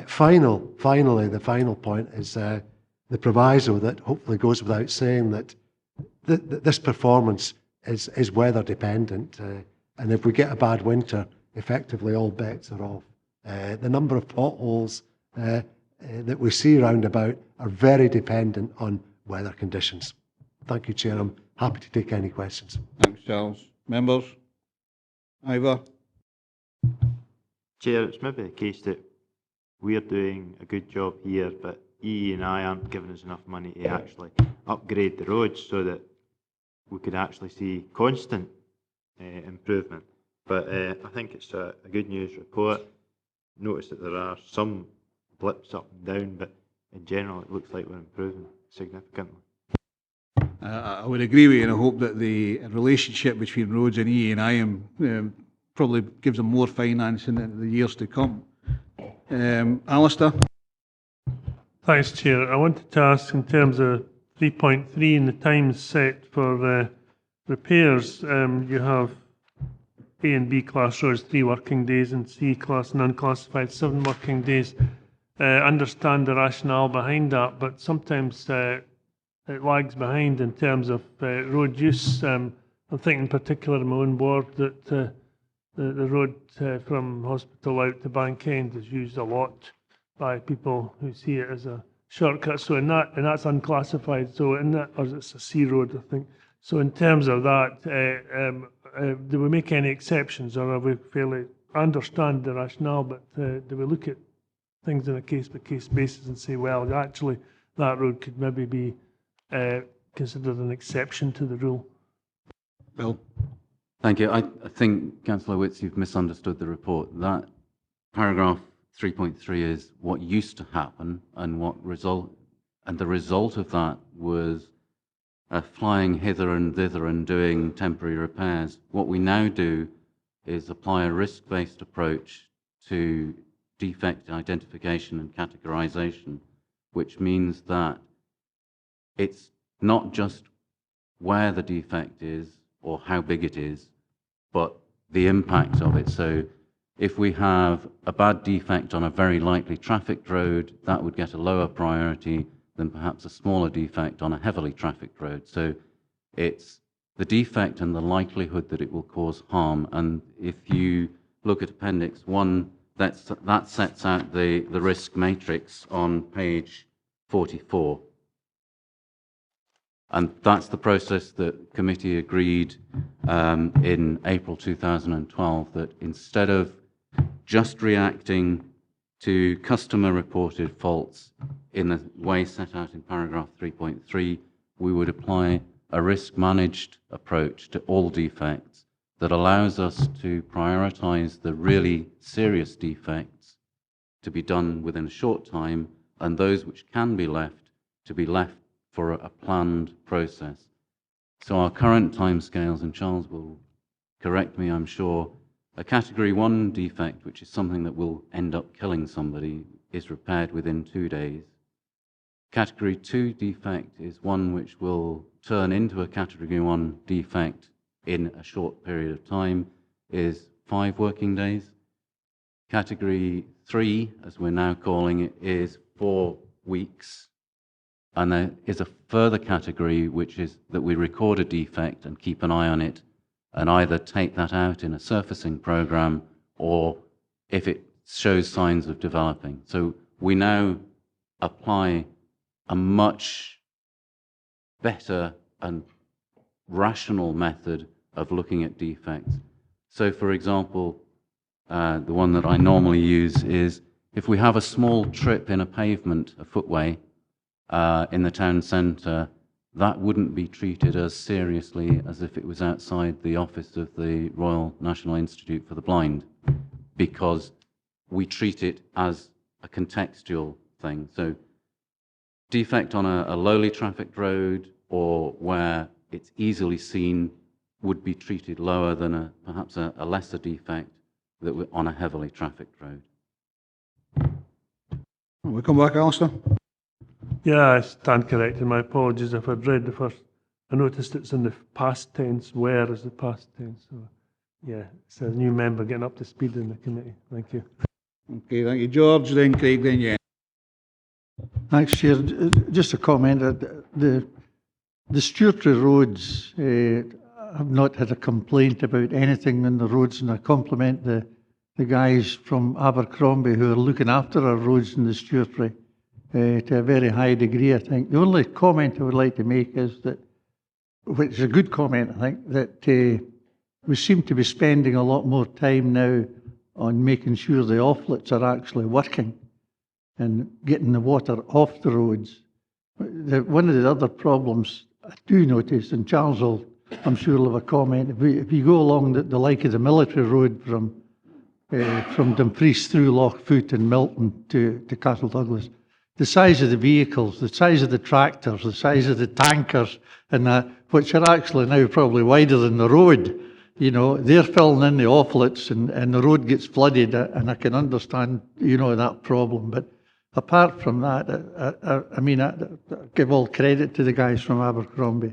Finally, the final point is the proviso that hopefully goes without saying that this performance is weather dependent, and if we get a bad winter, effectively all bets are off. The number of potholes that we see round about are very dependent on weather conditions. Thank you, Chair. I'm happy to take any questions. Thanks, Charles. Members? Ivor? Chair, it's maybe the case that we're doing a good job here, but EE&I aren't giving us enough money to actually upgrade the roads so that we could actually see constant improvement. But I think it's a good news report. Notice that there are some blips up and down, but in general it looks like we're improving significantly. I would agree with you, and I hope that the relationship between roads and EE&I probably gives them more financing in the years to come. Alistair? Thanks, Chair. I wanted to ask in terms of 3.3 and the times set for repairs. You have A and B class roads 3 working days and C class and unclassified 7 working days. Understand the rationale behind that, but sometimes it lags behind in terms of road use. I'm thinking in particular in my own ward that the road from Hospital out to Bank End is used a lot by people who see it as a shortcut. So that's unclassified. So in that, or it's a C road, I think. So in terms of that, do we make any exceptions, or are we fairly? I understand the rationale, but do we look at things on a case-by-case basis and say, well, actually, that road could maybe be considered an exception to the rule? Bill? Thank you. I think, Councillor Witts, you've misunderstood the report. That paragraph 3.3 is what used to happen, and the result of that was flying hither and thither and doing temporary repairs. What we now do is apply a risk-based approach to defect identification and categorization, which means that it's not just where the defect is or how big it is, but the impact of it. So if we have a bad defect on a very lightly trafficked road, that would get a lower priority than perhaps a smaller defect on a heavily trafficked road. So it's the defect and the likelihood that it will cause harm. And if you look at Appendix 1, that sets out the risk matrix on page 44. And that's the process that committee agreed in April 2012, that instead of just reacting to customer-reported faults in the way set out in paragraph 3.3, we would apply a risk-managed approach to all defects that allows us to prioritise the really serious defects to be done within a short time, and those which can be left to be left for a planned process. So our current timescales, and Charles will correct me, I'm sure, a Category 1 defect, which is something that will end up killing somebody, is repaired within 2 days. Category 2 defect is one which will turn into a Category 1 defect in a short period of time, is 5 working days. Category 3, as we're now calling it, is 4 weeks. And there is a further category, which is that we record a defect and keep an eye on it, and either take that out in a surfacing program, or if it shows signs of developing. So we now apply a much better and rational method of looking at defects. So for example, the one that I normally use is if we have a small trip in a pavement, a footway, in the town centre, that wouldn't be treated as seriously as if it was outside the office of the Royal National Institute for the Blind, because we treat it as a contextual thing. So defect on a lowly trafficked road, or where it's easily seen, would be treated lower than perhaps a lesser defect that were on a heavily trafficked road. We come back, Alistair. Yeah, I stand corrected. My apologies if I'd read the first. I noticed it's in the past tense. Where is the past tense? So, yeah, it's a new member getting up to speed in the committee. Thank you. Okay, thank you, George. Then Craig, then yeah. Thanks, Chair. Just a comment. The Stewartry roads have not had a complaint about anything on the roads, and I compliment the guys from Abercrombie who are looking after our roads in the Stewartry to a very high degree, I think. The only comment I would like to make is that, which is a good comment, I think, that we seem to be spending a lot more time now on making sure the offlets are actually working and getting the water off the roads. One of the other problems I do notice, and Charles will, I'm sure, will have a comment, if you go along the like of the military road from Dumfries through Lochfoot and Milton to Castle Douglas, the size of the vehicles, the size of the tractors, the size of the tankers, and that, which are actually now probably wider than the road, you know, they're filling in the offlets and the road gets flooded, and I can understand, you know, that problem. But apart from that, I mean, I give all credit to the guys from Abercrombie.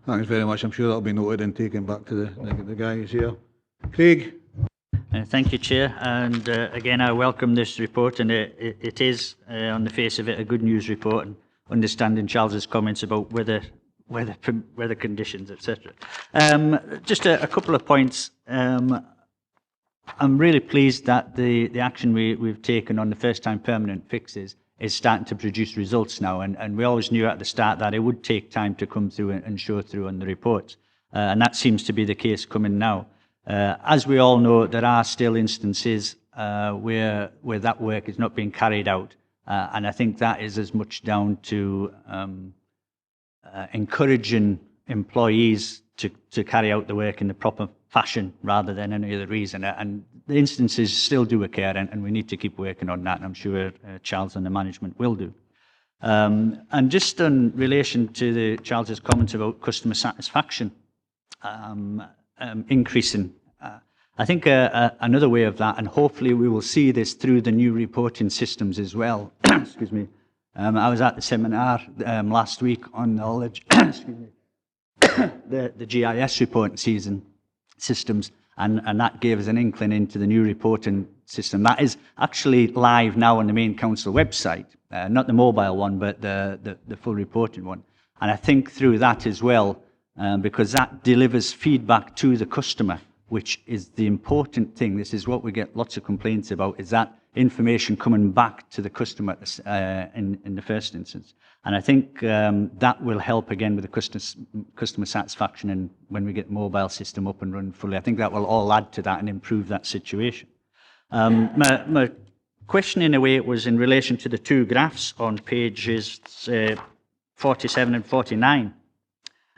Thanks very much. I'm sure that'll be noted and taken back to the guys here. Craig? Thank you, Chair. And again, I welcome this report, and it is, on the face of it, a good news report, and understanding Charles's comments about weather conditions, etc. Just a couple of points. I'm really pleased that the action we've taken on the first-time permanent fixes is starting to produce results now, and we always knew at the start that it would take time to come through and show through on the reports, and that seems to be the case coming now. As we all know, there are still instances where that work is not being carried out, and I think that is as much down to encouraging employees to carry out the work in the proper fashion rather than any other reason. And the instances still do occur, and we need to keep working on that, and I'm sure Charles and the management will do. And just in relation to Charles's comments about customer satisfaction increasing, I think another way of that, and hopefully we will see this through the new reporting systems as well. Excuse me. I was at the seminar last week on knowledge, the GIS reporting systems, and that gave us an inkling into the new reporting system. That is actually live now on the main council website, not the mobile one, but the full reporting one. And I think through that as well, because that delivers feedback to the customer, which is the important thing. This is what we get lots of complaints about, is that information coming back to the customer in the first instance. And I think that will help again with the customer satisfaction, and when we get the mobile system up and running fully, I think that will all add to that and improve that situation. My question in a way was in relation to the two graphs on pages 47 and 49.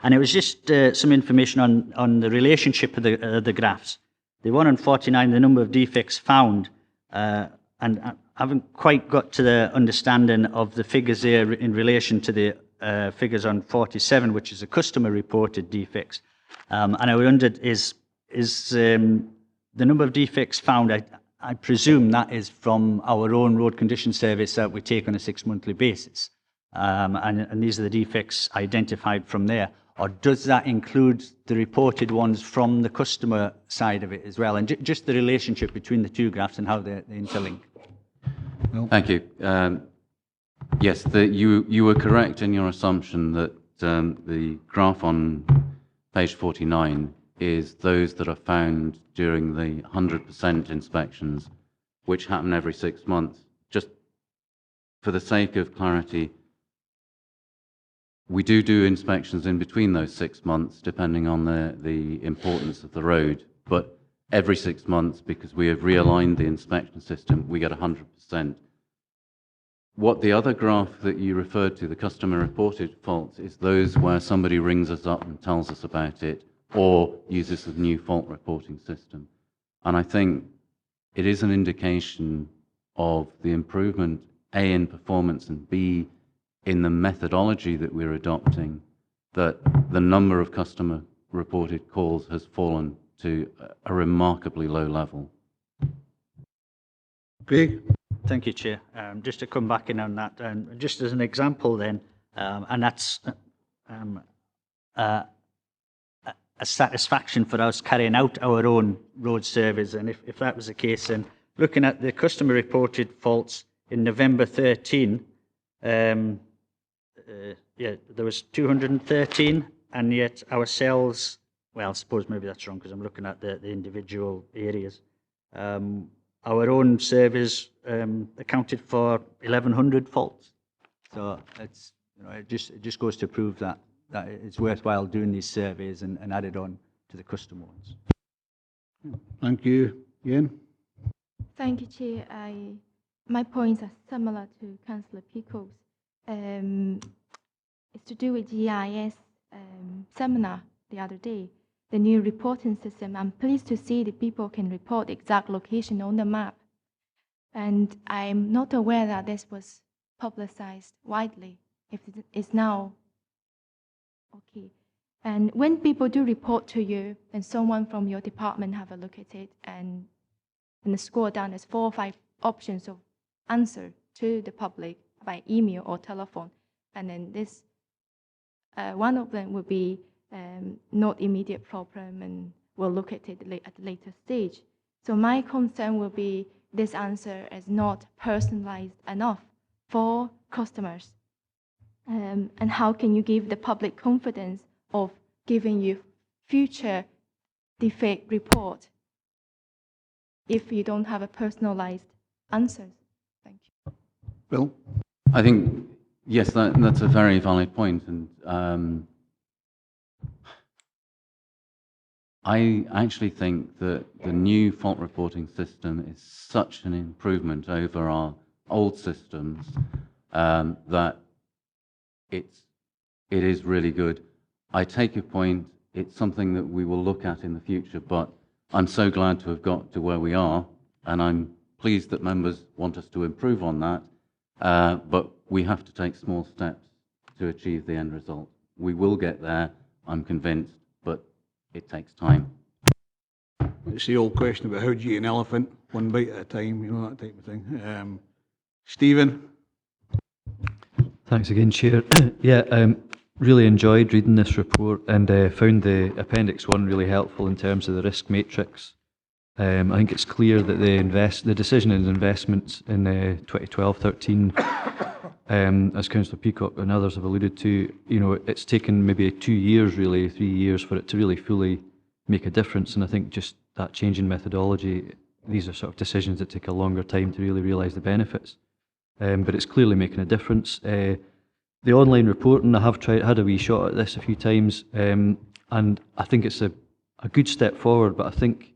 And it was just some information on the relationship of the graphs. The one on 49, the number of defects found, and I haven't quite got to the understanding of the figures there in relation to the figures on 47, which is the customer-reported defects. And I wondered, is the number of defects found, I presume that is from our own road condition service that we take on a 6-monthly basis. And these are the defects identified from there. Or does that include the reported ones from the customer side of it as well? And just the relationship between the two graphs and how they interlink. Thank you. Yes, you were correct in your assumption that the graph on page 49 is those that are found during the 100% inspections, which happen every 6 months. Just for the sake of clarity, we do inspections in between those 6 months, depending on the importance of the road. But every 6 months, because we have realigned the inspection system, we get 100%. What the other graph that you referred to, the customer reported faults, is those where somebody rings us up and tells us about it, or uses a new fault reporting system. And I think it is an indication of the improvement, A, in performance, and B, in the methodology that we're adopting, that the number of customer reported calls has fallen to a remarkably low level. Craig? Thank you, Chair. Just to come back in on that, just as an example then, and that's a satisfaction for us carrying out our own road surveys. And if that was the case, then looking at the customer reported faults in November 13, yeah, there was 213, and yet our sales, well, I suppose maybe that's wrong because I'm looking at the individual areas. Our own surveys accounted for 1,100 faults. So it's, you know, it just goes to prove that it's worthwhile doing these surveys and add it on to the customer ones. Thank you. Ian? Thank you, Chair. My points are similar to Councillor Pico's. It's to do with GIS seminar the other day, the new reporting system. I'm pleased to see that people can report the exact location on the map. And I'm not aware that this was publicized widely, if it's now okay. And when people do report to you and someone from your department have a look at it and the score down, there's 4 or 5 options of answer to the public by email or telephone. And then this, one of them would be not immediate problem and we'll look at it at a later stage. So my concern will be this answer is not personalized enough for customers. And how can you give the public confidence of giving you future defect report if you don't have a personalized answers? Thank you. Bill? I think, yes, that's a very valid point. And I actually think that the new fault reporting system is such an improvement over our old systems that it is really good. I take your point. It's something that we will look at in the future, but I'm so glad to have got to where we are, and I'm pleased that members want us to improve on that, but we have to take small steps to achieve the end result. We will get there, I'm convinced, but it takes time. It's the old question about how do you eat an elephant, one bite at a time, you know, that type of thing. Stephen? Thanks again, Chair. Yeah, really enjoyed reading this report and found the Appendix 1 really helpful in terms of the risk matrix. I think it's clear that the decision in investments in 2012-13, as Councillor Peacock and others have alluded to, you know, it's taken maybe 2 years, really 3 years, for it to really fully make a difference. And I think just that change in methodology, these are sort of decisions that take a longer time to really realise the benefits. But it's clearly making a difference. The online reporting, I have had a wee shot at this a few times, and I think it's a good step forward, but I think,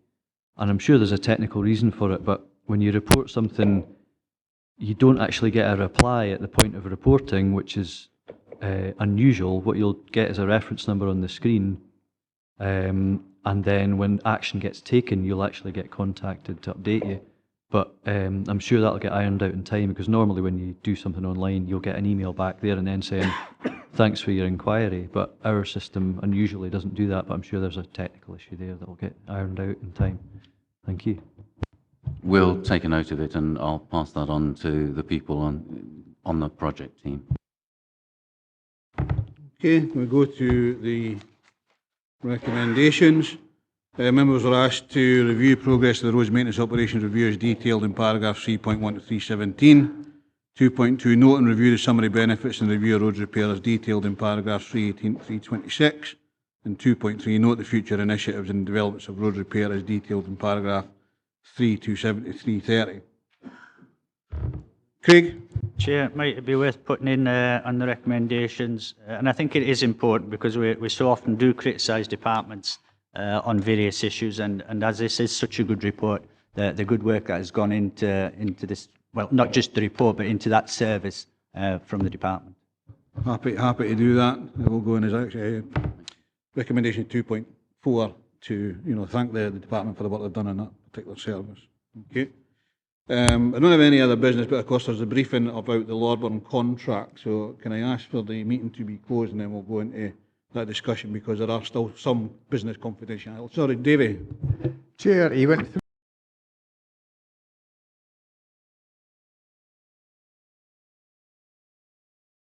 and I'm sure there's a technical reason for it, but when you report something, you don't actually get a reply at the point of reporting, which is unusual. What you'll get is a reference number on the screen, and then when action gets taken, you'll actually get contacted to update you. But I'm sure that'll get ironed out in time, because normally when you do something online, you'll get an email back there and then saying, thanks for your inquiry. But our system unusually doesn't do that, but I'm sure there's a technical issue there that will get ironed out in time. Thank you. We'll take a note of it, and I'll pass that on to the people on the project team. Okay, we go to the recommendations. Members are asked to review progress of the roads maintenance operations review as detailed in paragraphs 3.1 to 317. 2.2, note and review the summary benefits and review of roads repair as detailed in paragraphs 318 to 326. And 2.3, note the future initiatives and developments of road repair as detailed in paragraph 327 to 330. Craig? Chair, it might be worth putting in on the recommendations, and I think it is important because we so often do criticise departments on various issues, and as this is such a good report, the good work that has gone into this, well, not just the report, but into that service from the department. Happy to do that. We'll go in as actually recommendation 2.4 to thank the department for the work they've done on that particular service. Okay. I don't have any other business, but of course there's a briefing about the Lorburn contract. So can I ask for the meeting to be closed, and then we'll go into that discussion because there are still some business confidentiality. Sorry, Davy. Chair, he went through